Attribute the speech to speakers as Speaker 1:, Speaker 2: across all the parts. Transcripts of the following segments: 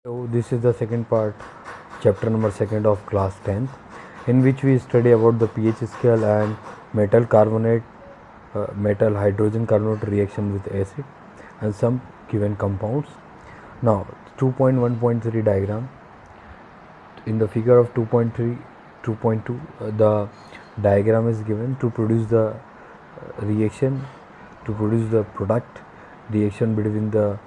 Speaker 1: So this is the second part, chapter number 2 of class 10th, in which we study about the pH scale and metal carbonate, metal hydrogen carbonate reaction with acid and some given compounds. Now 2.1.3 diagram. In the figure of 2.3, 2.2, the diagram is given to produce the reaction, to produce the product, reaction between the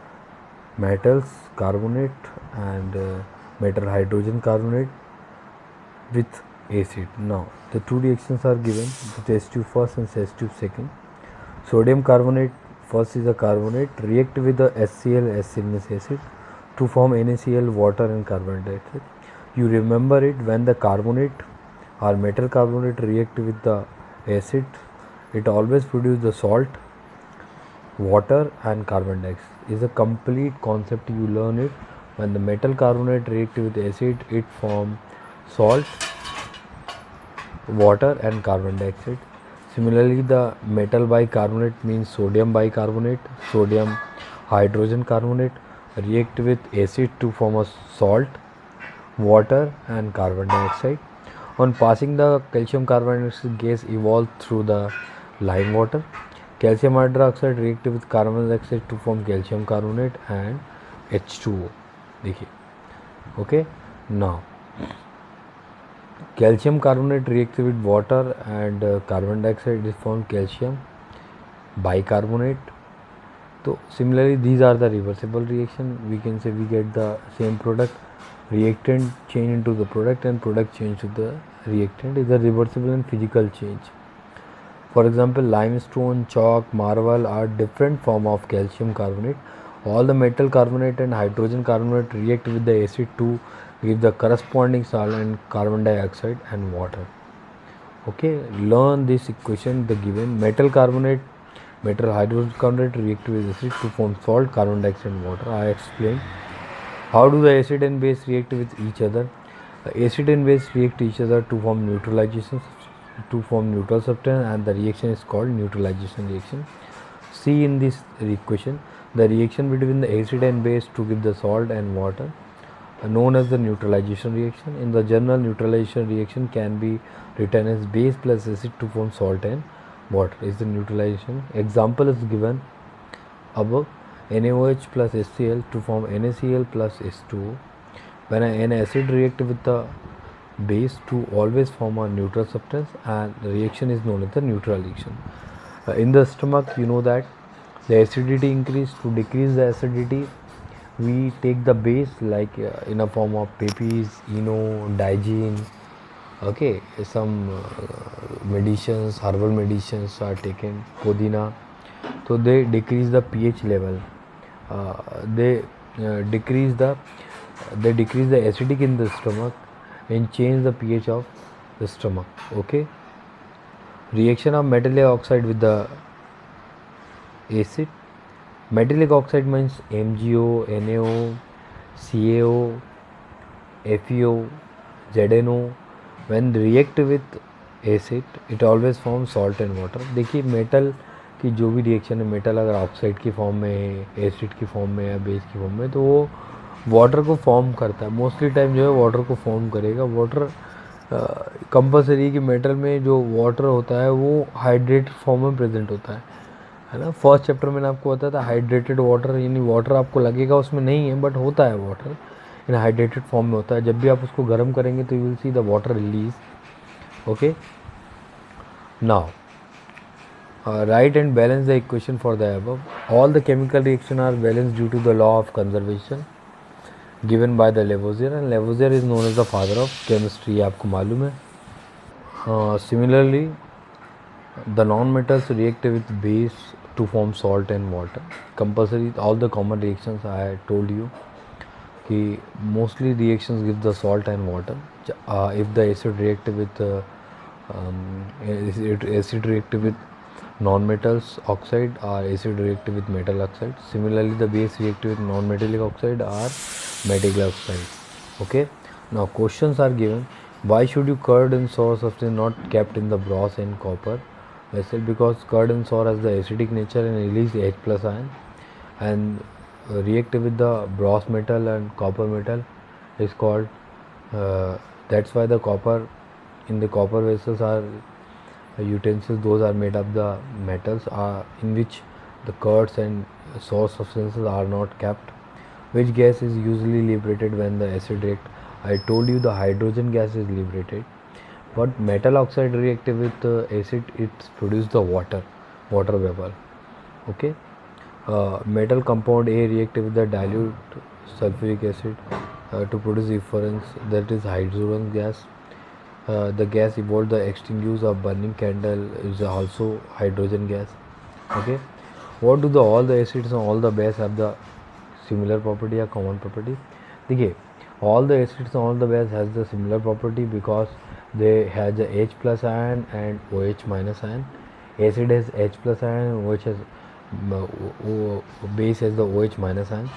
Speaker 1: metals carbonate and metal hydrogen carbonate with acid. Now the two reactions are given, the test tube first and test tube second. Sodium carbonate first is a carbonate, react with the HCl, acid to form NaCl, water and carbon dioxide. You remember it, when the carbonate or metal carbonate react with the acid, it always produces the salt, water and carbon dioxide. Is a complete concept, you learn it. When the metal carbonate react with acid, it forms salt, water and carbon dioxide. Similarly, the metal bicarbonate means sodium bicarbonate, sodium hydrogen carbonate react with acid to form a salt, water and carbon dioxide. On passing, the calcium carbonate gas evolved through the lime water. Calcium hydroxide react with carbon dioxide to form calcium carbonate and H2O. देखिए, okay. Now calcium carbonate reacts with water and carbon dioxide is formed calcium bicarbonate. So similarly, these are the reversible reaction. We can say we get the same product, reactant change into the product and product change to the reactant is a reversible and physical change. For example, limestone, chalk, marble are different form of calcium carbonate. All the metal carbonate and hydrogen carbonate react with the acid to give the corresponding salt and carbon dioxide and water. Okay, learn this equation, the given metal carbonate, metal hydrogen carbonate react with acid to form salt, carbon dioxide and water. I explained. How do the acid and base react with each other? Acid and base react each other to form neutralization, to form neutral substance, and the reaction is called neutralization reaction. See in this equation, the reaction between the acid and base to give the salt and water, known as the neutralization reaction. In the general, neutralization reaction can be written as base plus acid to form salt and water is the neutralization. Example is given above. NaOH plus HCl to form NaCl plus H2O. When an acid react with the base to always form a neutral substance, and the reaction is known as the neutral reaction. In the stomach, you know that the acidity increase. To decrease the acidity, we take the base like in a form of pepis, eno, digene. Okay, some medicines, herbal medicines are taken, podina. So they decrease the pH level. They decrease the acidic in the stomach and change the pH of the stomach. Okay. Reaction of metallic oxide with the acid. Metallic oxide means MgO, NaO, CaO, FeO, ZnO. When react with acid, it always forms salt and water. देखिए metal की जो भी reaction है, metal अगर oxide की form में, acid की form में या बेस की फॉर्म में, तो वो वाटर को फॉर्म करता है. मोस्टली टाइम जो है वाटर को फॉर्म करेगा. वाटर कंपलसरी कि मेटल में जो वाटर होता है वो हाइड्रेटेड फॉर्म में प्रेजेंट होता है ना. फर्स्ट चैप्टर मैंने आपको बताया था हाइड्रेटेड वाटर, यानी वाटर आपको लगेगा उसमें नहीं है बट होता है वाटर इन हाइड्रेटेड फॉर्म में होता है. जब भी आप उसको गर्म करेंगे तो you will see the water release. Okay. Now write and balance the equation for the above. All the chemical reaction are balanced due to the law of conservation given by the Lavoisier, and Lavoisier is known as the father of chemistry. आपको मालूम है. Similarly, the non-metals react with base to form salt and water. Compulsory, all the common reactions I told you कि mostly reactions give the salt and water. If the acid react with acid react with non-metals oxide or acid react with metal oxide. Similarly, the base react with non-metallic oxide or metallic oxide. Okay. Now questions are given. Why should you curd and sour substance not kept in the brass and copper vessel? Because curd and sour has the acidic nature and release H plus ion, and react with the brass metal and copper metal is called, that's why the copper in the copper vessels are utensils, those are made of the metals in which the curds and source substances are not kept. Which gas is usually liberated when the acid react? I told you the hydrogen gas is liberated, but metal oxide react with acid, it's produce the water vapor. Okay. Metal compound A react with the dilute sulfuric acid to produce efference, that is hydrogen gas. The gas evolved the extinguish of burning candle is also hydrogen gas. Okay. What do the all the acids and all the bases have the similar property or common property? देखिए, all the acids and all the bases has the similar property because they have the H plus ion and OH minus ion. Acid has H plus ion, OH has base has the OH minus ion,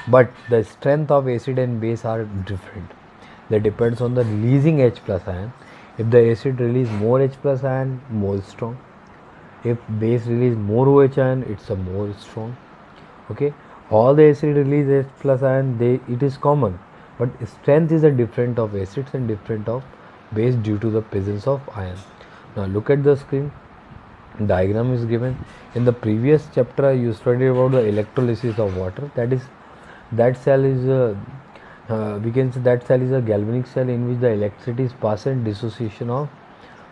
Speaker 1: but the strength of acid and base are different. That depends on the releasing H plus ion. If the acid release more H plus ion, more strong. If base release more OH ion, it's a more strong. Okay, all the acid release H plus ion, it is common, but strength is a different of acids and different of base due to the presence of ion. Now look at the screen. Diagram is given. In the previous chapter you studied about the electrolysis of water. That cell is we can say that cell is a galvanic cell in which the electricity is passed and dissociation of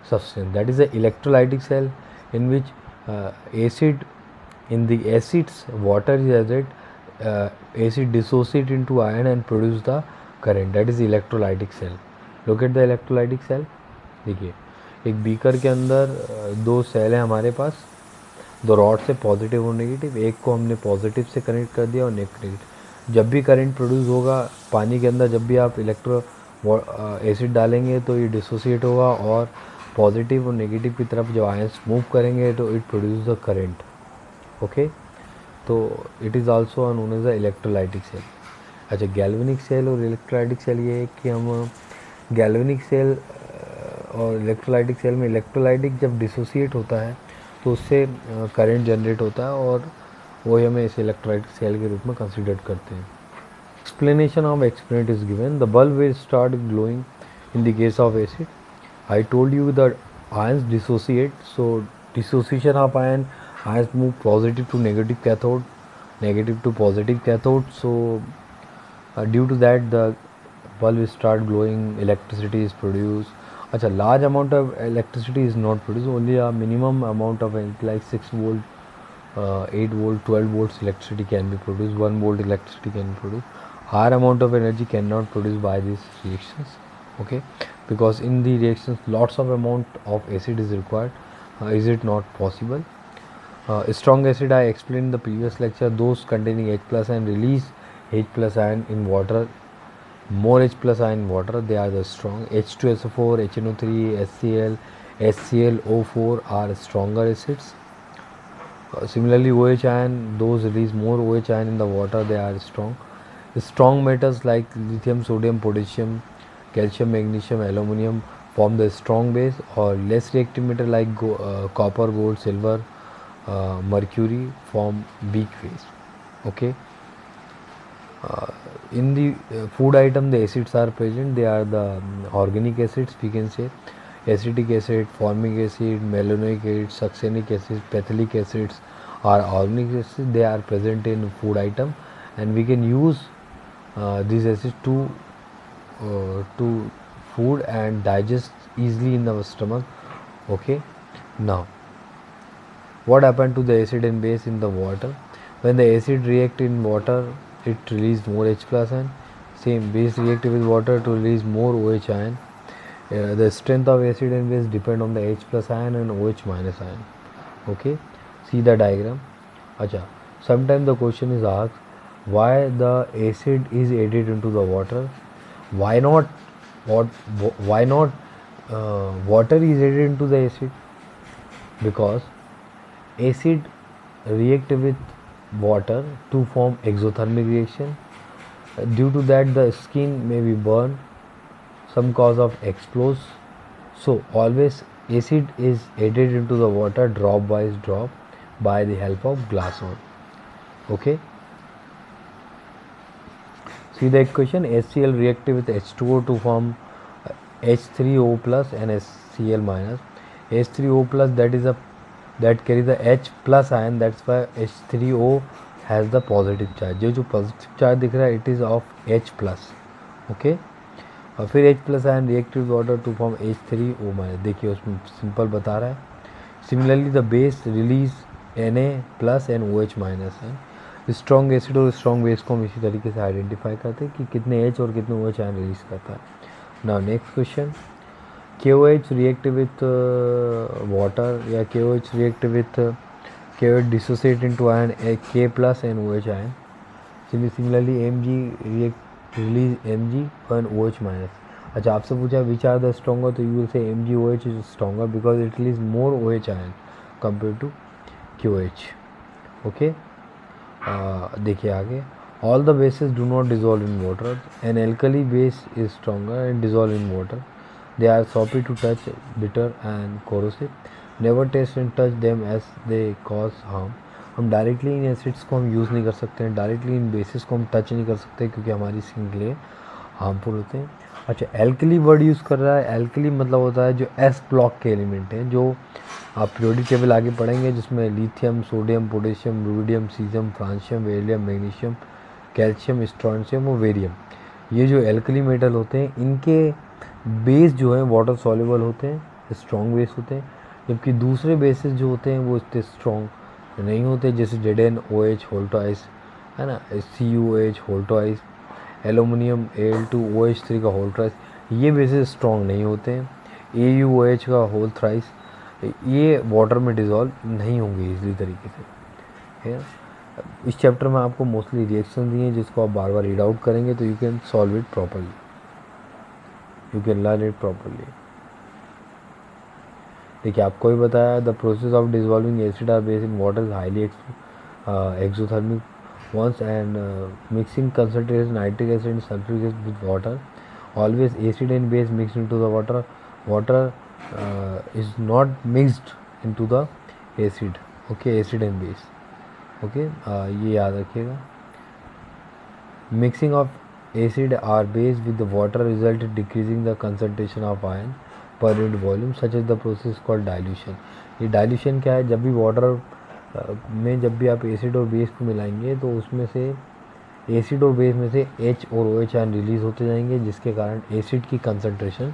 Speaker 1: substance. That is the electrolytic cell in which acid, in the acids water is added, acid dissociate into ion and produce the current. That is electrolytic cell. Look at the electrolytic cell. देखिए, एक beaker के अंदर दो cell है हमारे पास, दो rod से positive और नेगेटिव, एक को हमने पॉजिटिव से कनेक्ट कर दिया और नेगेटिव। जब भी करंट प्रोड्यूस होगा पानी के अंदर, जब भी आप एसिड डालेंगे तो ये डिसोसिएट होगा और पॉजिटिव और नेगेटिव की तरफ जब आयंस मूव करेंगे तो it produce the current. Okay, तो it is also known as the electrolytic cell. अच्छा, गैल्वेनिक सेल और इलेक्ट्रोलाइटिक सेल ये है कि हम गैल्वेनिक सेल और इलेक्ट्रोलाइटिक सेल में इलेक्ट्रोलाइटिक जब डिसोसिएट होता है तो उससे करंट जनरेट होता है और वही हमें इसे इलेक्ट्रोलाइटिक सेल के रूप में कंसिडर करते हैं। Explanation of experiment is given. The bulb will start glowing in the case of acid. I told you the ions dissociate, so dissociation of ions move positive to negative cathode, negative to positive cathode, so due to that the bulb will start glowing, electricity is produced. अच्छा, large amount of electricity is not produced, only a minimum amount of like 6 volt, 8 volt, 12 volts electricity can be produced, 1 volt electricity can be produced. Higher amount of energy cannot produced by these reactions. Okay, because in the reactions lots of amount of acid is required. Is it not possible? Strong acid I explained in the previous lecture, those containing H plus ion release H plus ion in water, more H plus ion in water, they are the strong. H2SO4, HNO3, HCl, HClO4 are stronger acids. Similarly OH ion, those release more OH ion in the water, they are strong. The strong metals like lithium, sodium, potassium, calcium, magnesium, aluminum form the strong base, or less reactive metal like copper, gold, silver, mercury form weak phase. Okay, in the food item the acids are present. They are the organic acids, we can say acetic acid, formic acid, malonic acid, succinic acid, phthalic acids are organic acids. They are present in food item and we can use these acids to food and digest easily in our stomach. Okay, now what happened to the acid and base in the water? When the acid react in water, it release more H plus ion. Same, base react with water to release more OH ion. The strength of acid and base depend on the H plus ion and OH minus ion. Okay, see the diagram. Acha, sometimes the question is asked, why the acid is added into the water? Why not water is added into the acid? Because acid react with water to form exothermic reaction. Due to that the skin may be burned, some cause of explosion. So always acid is added into the water drop by drop by the help of glass rod. Okay, See the equation, HCl reacted with H2O to form H3O plus and HCl minus. H3O plus that carries the H plus ion, that's why H3O has the positive charge. जो positive charge दिख रहा है it is of H plus. Okay, और फिर H plus ion react with water to form H3O minus. देखिए उसमें simple बता रहा है. Similarly the base release Na plus and OH minus है. स्ट्रॉन्ग एसिड और स्ट्रॉन्ग बेस को हम इसी तरीके से आइडेंटिफाई करते हैं कि कितने एच और कितने OH आयन रिलीज करता है. Now next question, KOH react with water या KOH react with KOH dissociate into ion K plus and OH ion. Similarly Mg react release Mg and OH minus. अच्छा, आपसे पूछा which are the stronger, तो you will say MgOH is stronger because it release more OH ion compare to KOH. Okay, देखिए आगे, all the basis do not dissolve in water. An alkali base is stronger and dissolve in water. They are soapy to touch, bitter and corrosive. Never taste and touch them as they cause harm. हम directly इन acids को हम use नहीं कर सकते हैं, directly in basis को हम टच नहीं कर सकते क्योंकि हमारी स्किन के लिए हार्मफुल होते हैं. अच्छा, एल्कली वर्ड यूज़ कर रहा है. एल्कली मतलब होता है जो एस ब्लॉक के एलिमेंट हैं, जो आप पीरियोडिक टेबल आगे पढ़ेंगे, जिसमें lithium, sodium, potassium, rubidium, caesium, francium, beryllium, magnesium, calcium, strontium और वेरियम. ये जो एल्कली मेटल होते हैं इनके बेस जो है वाटर सॉल्युबल होते हैं, स्ट्रॉन्ग बेस होते हैं. जबकि दूसरे बेसिस जो होते हैं वो इतने स्ट्रॉन्ग नहीं होते, जैसे ZnOH होल ट्वाइस है ना, CuOH whole twice, aluminium Al2OH3 का होल ट्राइस. ये बेसिस स्ट्रॉन्ग नहीं होते हैं. AuOH का होल थ्राइस, ये वाटर में डिज़ोल्व नहीं होंगे इजली तरीके से है. इस चैप्टर में आपको मोस्टली रिएक्शन दिए हैं जिसको आप बार बार रीड आउट करेंगे तो you can solve it properly, you can learn it properly. देखिए आपको ही बताया, the process of dissolving acid or base in water is highly exothermic once and mixing concentration nitric acid and sulfuric acid with water. Always acid and base mixed into the water. Water is not mixed into the acid. Okay, acid and base. Okay, ये याद रखिएगा. Mixing of acid or base with the water result in decreasing the concentration of ion per unit volume, such as the process called dilution. ये dilution क्या है, जब भी water में जब भी आप एसिड और बेस को मिलाएंगे तो उसमें से एसिड और बेस में से H और OH आयन रिलीज़ होते जाएंगे, जिसके कारण एसिड की कंसंट्रेशन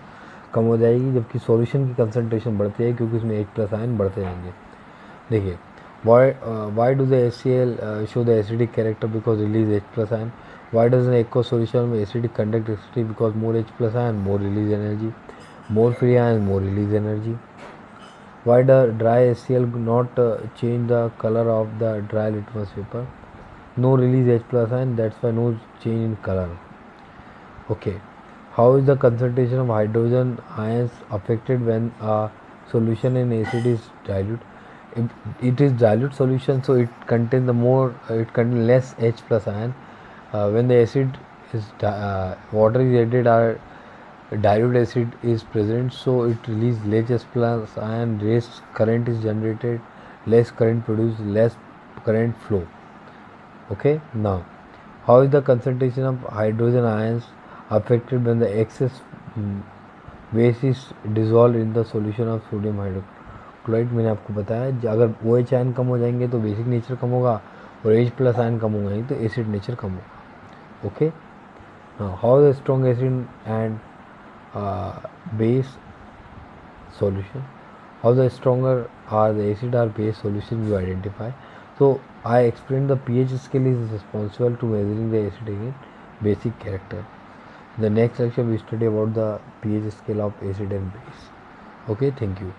Speaker 1: कम हो जाएगी जबकि सॉल्यूशन की कंसंट्रेशन बढ़ती है क्योंकि उसमें H प्लस आयन बढ़ते जाएंगे. देखिए, why do the HCl show the acidic character because release H plus ion. Why does an aqua solution में acidic conduct acidic because more H plus ion more release energy, more free ion more release energy. Why the dry HCl not change the color of the dry litmus paper? No release H plus ion, that's why no change in color. Okay, how is the concentration of hydrogen ions affected when a solution in acid is dilute? It is dilute solution, so it contains it contains less H plus ion. When the acid is water is added, dilute acid is present, so it releases less H plus ion, less current is generated, less current produced, less current flow. Okay, now how is the concentration of hydrogen ions affected when the excess base is dissolved in the solution of sodium hydrochloride? मैंने आपको बताया अगर OH ion कम हो जाएंगे तो basic nature कम होगा और H plus ion कम हो जाएंगे तो एसिड नेचर कम होगा. Okay, now how the strong acid and base solution, how the stronger are the acid or base solution you identify. So I explained the pH scale is responsible to measuring the acid and basic character. In the next section we study about the pH scale of acid and base. Okay, thank you.